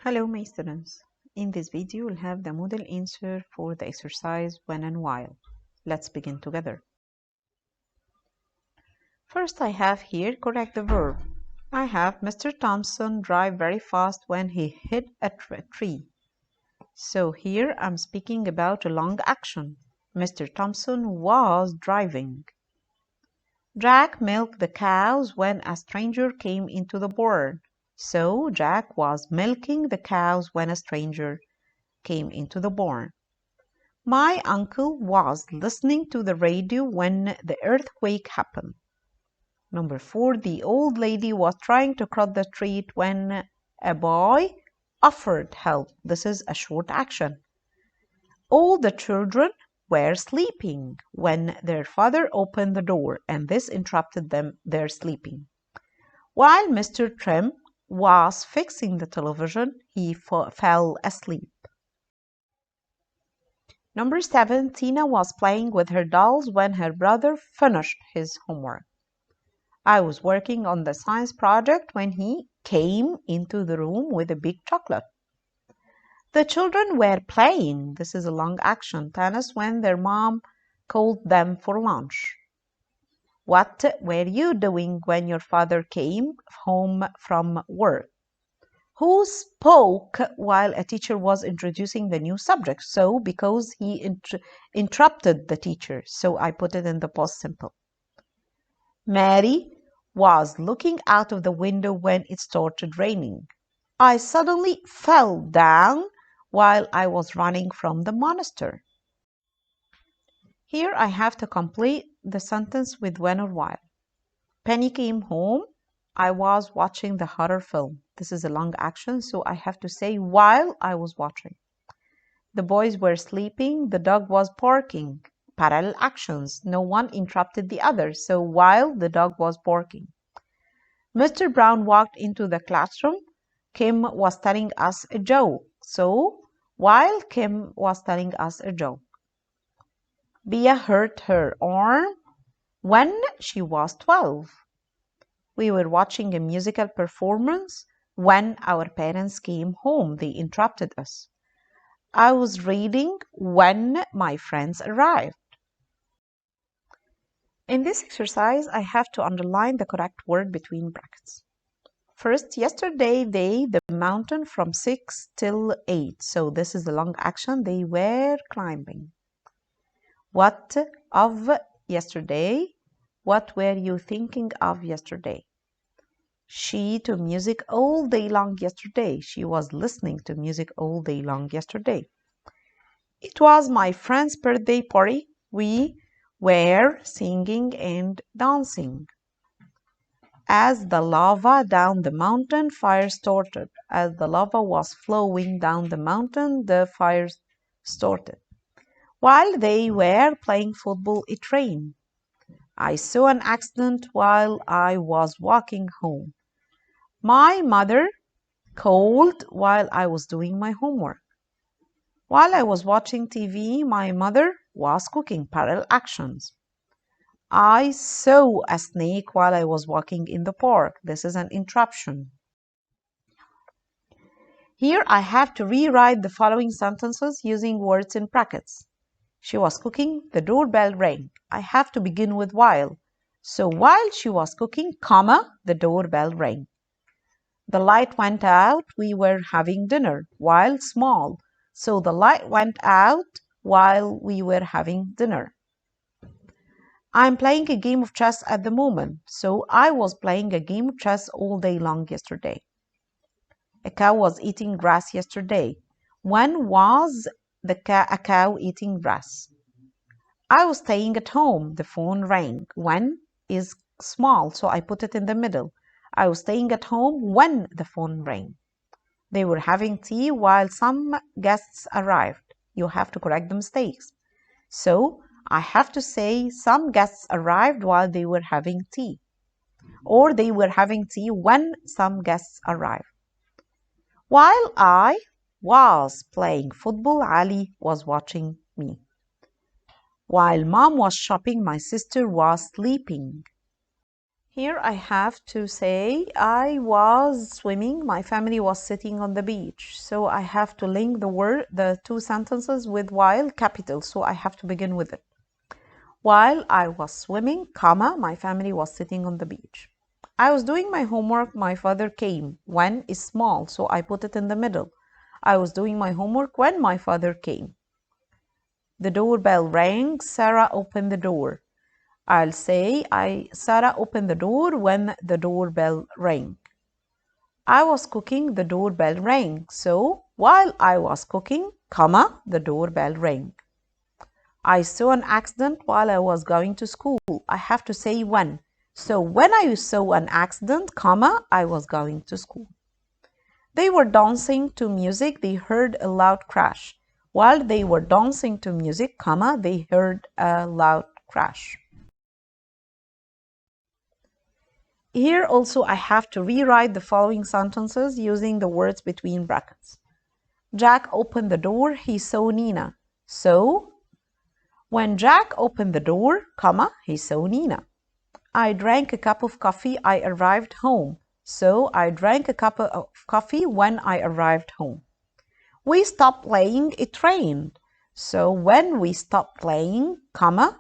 Hello, my students. In this video, we'll have the model answer for the exercise when and while. Let's begin together. First, I have here correct the verb. I have Mr. Thompson drive very fast when he hit a tree. So here I'm speaking about a long action. Mr. Thompson was driving. Jack milked the cows when a stranger came into the barn. So Jack was milking the cows when a stranger came into the barn. My uncle was listening to the radio when the earthquake happened. Number 4, the old lady was trying to cross the street when a boy offered help. This is a short action. All the children were sleeping when their father opened the door, and this interrupted their sleeping. While Mr. Trim was fixing the television, he fell asleep. Number 7, Tina was playing with her dolls when her brother finished his homework. I was working on the science project when he came into the room with a big chocolate. The children were playing, this is a long action, tennis when their mom called them for lunch. What were you doing when your father came home from work? Who spoke while a teacher was introducing the new subject? So, because he interrupted the teacher, so I put it in the past simple. Mary was looking out of the window when it started raining. I suddenly fell down while I was running from the monster. Here I have to complete the sentence with when or while. Penny came home. I was watching the horror film. This is a long action, so I have to say while I was watching. The boys were sleeping. The dog was barking. Parallel actions. No one interrupted the other, so while the dog was barking. Mr. Brown walked into the classroom. Kim was telling us a joke. So while Kim was telling us a joke. Bia hurt her arm when she was 12. We were watching a musical performance when our parents came home. They interrupted us. I was reading when my friends arrived. In this exercise, I have to underline the correct word between brackets. First, yesterday the mountain from 6 till 8. So this is the long action. They were climbing. What of yesterday? What were you thinking of yesterday? She to music all day long yesterday. She was listening to music all day long yesterday. It was my friend's birthday party. We were singing and dancing. As the lava down the mountain, fire started. As the lava was flowing down the mountain, the fire started. While they were playing football, it rained. I saw an accident while I was walking home. My mother called while I was doing my homework. While I was watching TV, my mother was cooking. Parallel actions. I saw a snake while I was walking in the park. This is an interruption. Here I have to rewrite the following sentences using words in brackets. She was cooking, the doorbell rang. I have to begin with while. So while she was cooking, comma, the doorbell rang. The light went out, we were having dinner, while small. So the light went out while we were having dinner. I'm playing a game of chess at the moment. So I was playing a game of chess all day long yesterday. A cow was eating grass yesterday. When was a cow eating grass? I was staying at home. The phone rang. When is small, so I put it in the middle. I was staying at home when the phone rang. They were having tea while some guests arrived. You have to correct the mistakes. So I have to say some guests arrived while they were having tea. Or they were having tea when some guests arrived. While I was playing football, Ali was watching me. While mom was shopping, my sister was sleeping. Here I have to say I was swimming, my family was sitting on the beach. So I have to link the two sentences with while capital. So I have to begin with it. While I was swimming, comma, my family was sitting on the beach. I was doing my homework, my father came. When is small, so I put it in the middle. I was doing my homework when my father came. The doorbell rang, Sarah opened the door. I'll say Sarah opened the door when the doorbell rang. I was cooking, the doorbell rang. So while I was cooking, comma, the doorbell rang. I saw an accident while I was going to school. I have to say when. So when I saw an accident, comma, I was going to school. They were dancing to music. They heard a loud crash. While they were dancing to music, comma, they heard a loud crash. Here also I have to rewrite the following sentences using the words between brackets. Jack opened the door. He saw Nina. So when Jack opened the door, comma, he saw Nina. I drank a cup of coffee. I arrived home. So I drank a cup of coffee when I arrived home. We stopped playing. It rained. So when we stopped playing, comma,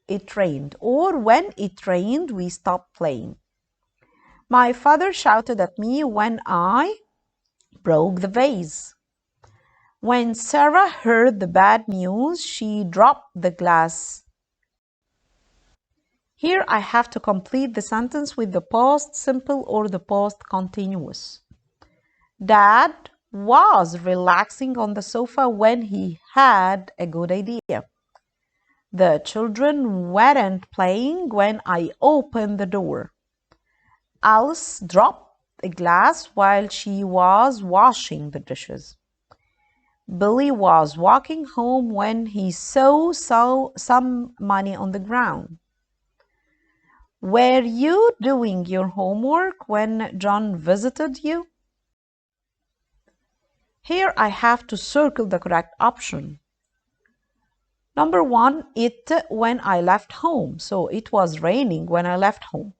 it rained. Or when it rained, we stopped playing. My father shouted at me when I broke the vase. When Sarah heard the bad news, she dropped the glass. Here I have to complete the sentence with the past simple or the past continuous. Dad was relaxing on the sofa when he had a good idea. The children weren't playing when I opened the door. Alice dropped a glass while she was washing the dishes. Billy was walking home when he saw some money on the ground. Were you doing your homework when John visited you? Here I have to circle the correct option. Number 1, it when I left home. So it was raining when I left home.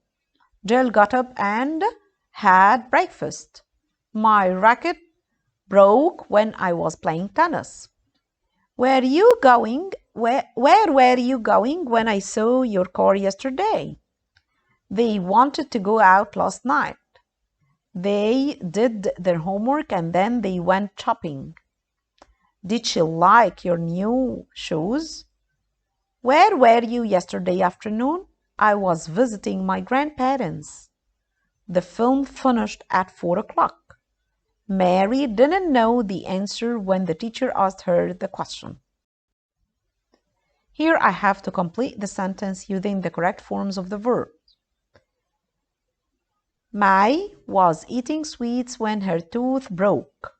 Jill got up and had breakfast. My racket broke when I was playing tennis. Where were you going when I saw your car yesterday? They wanted to go out last night. They did their homework and then they went shopping. Did she like your new shoes? Where were you yesterday afternoon? I was visiting my grandparents. The film finished at 4 o'clock. Mary didn't know the answer when the teacher asked her the question. Here I have to complete the sentence using the correct forms of the verb. Mai was eating sweets when her tooth broke.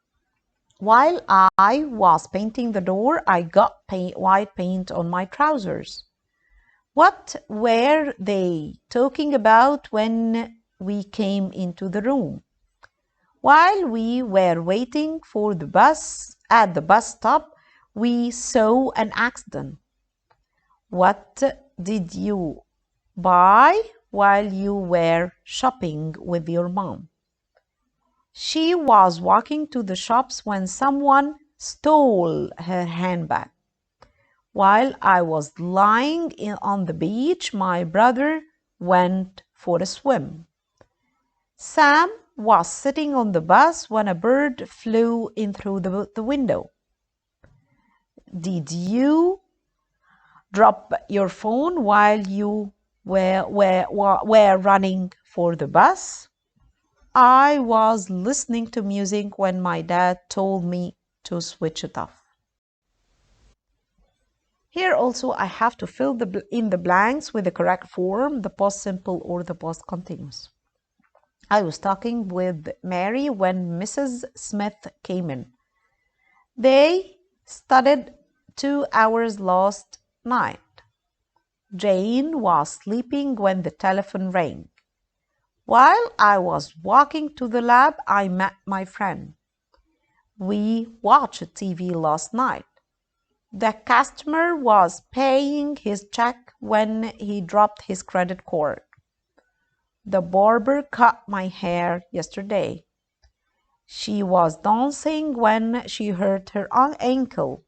While I was painting the door, I got white paint on my trousers. What were they talking about when we came into the room? While we were waiting for the bus at the bus stop, we saw an accident. What did you buy while you were shopping with your mom? She was walking to the shops when someone stole her handbag. While I was lying on the beach, my brother went for a swim. Sam was sitting on the bus when a bird flew in through the window. Did you drop your phone while you were running for the bus? I was listening to music when my dad told me to switch it off. Here also I have to fill in the blanks with the correct form, the past simple or the past continuous. I was talking with Mary when Mrs. Smith came in. They studied 2 hours last night. Jane was sleeping when the telephone rang. While I was walking to the lab, I met my friend. We watched TV last night. The customer was paying his check when he dropped his credit card. The barber cut my hair yesterday. She was dancing when she hurt her ankle.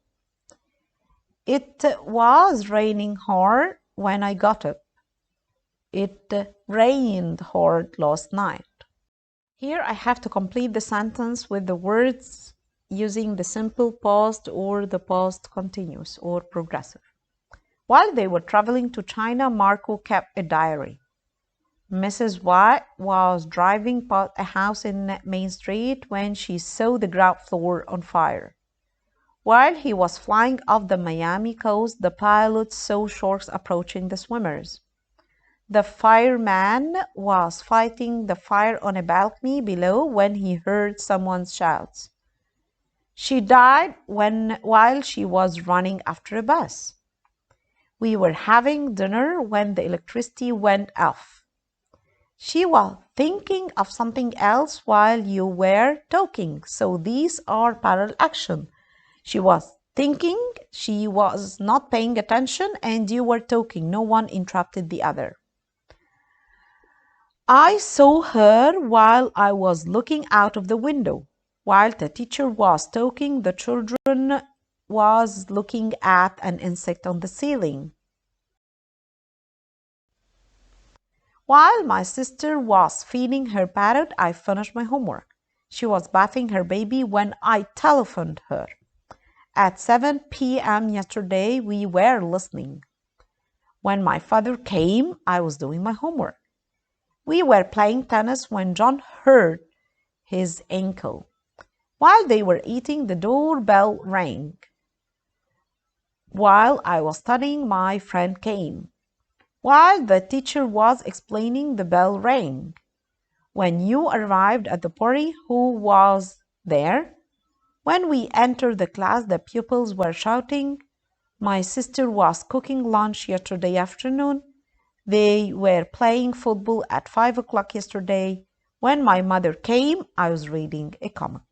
It was raining hard when I got up. It rained hard last night. Here I have to complete the sentence with the words using the simple past or the past continuous or progressive. While they were traveling to China, Marco kept a diary. Mrs. White was driving past a house in Main Street when she saw the ground floor on fire. While he was flying off the Miami coast, the pilot saw sharks approaching the swimmers. The fireman was fighting the fire on a balcony below when he heard someone's shouts. She died while she was running after a bus. We were having dinner when the electricity went off. She was thinking of something else while you were talking, so these are parallel action. She was thinking, she was not paying attention, and you were talking. No one interrupted the other. I saw her while I was looking out of the window. While the teacher was talking, the children was looking at an insect on the ceiling. While my sister was feeding her parrot, I finished my homework. She was bathing her baby when I telephoned her. At 7 p.m. yesterday, we were listening. When my father came, I was doing my homework. We were playing tennis when John hurt his ankle. While they were eating, the doorbell rang. While I was studying, my friend came. While the teacher was explaining, the bell rang. When you arrived at the party, who was there? When we entered the class, the pupils were shouting. My sister was cooking lunch yesterday afternoon. They were playing football at 5 o'clock yesterday. When my mother came, I was reading a comic.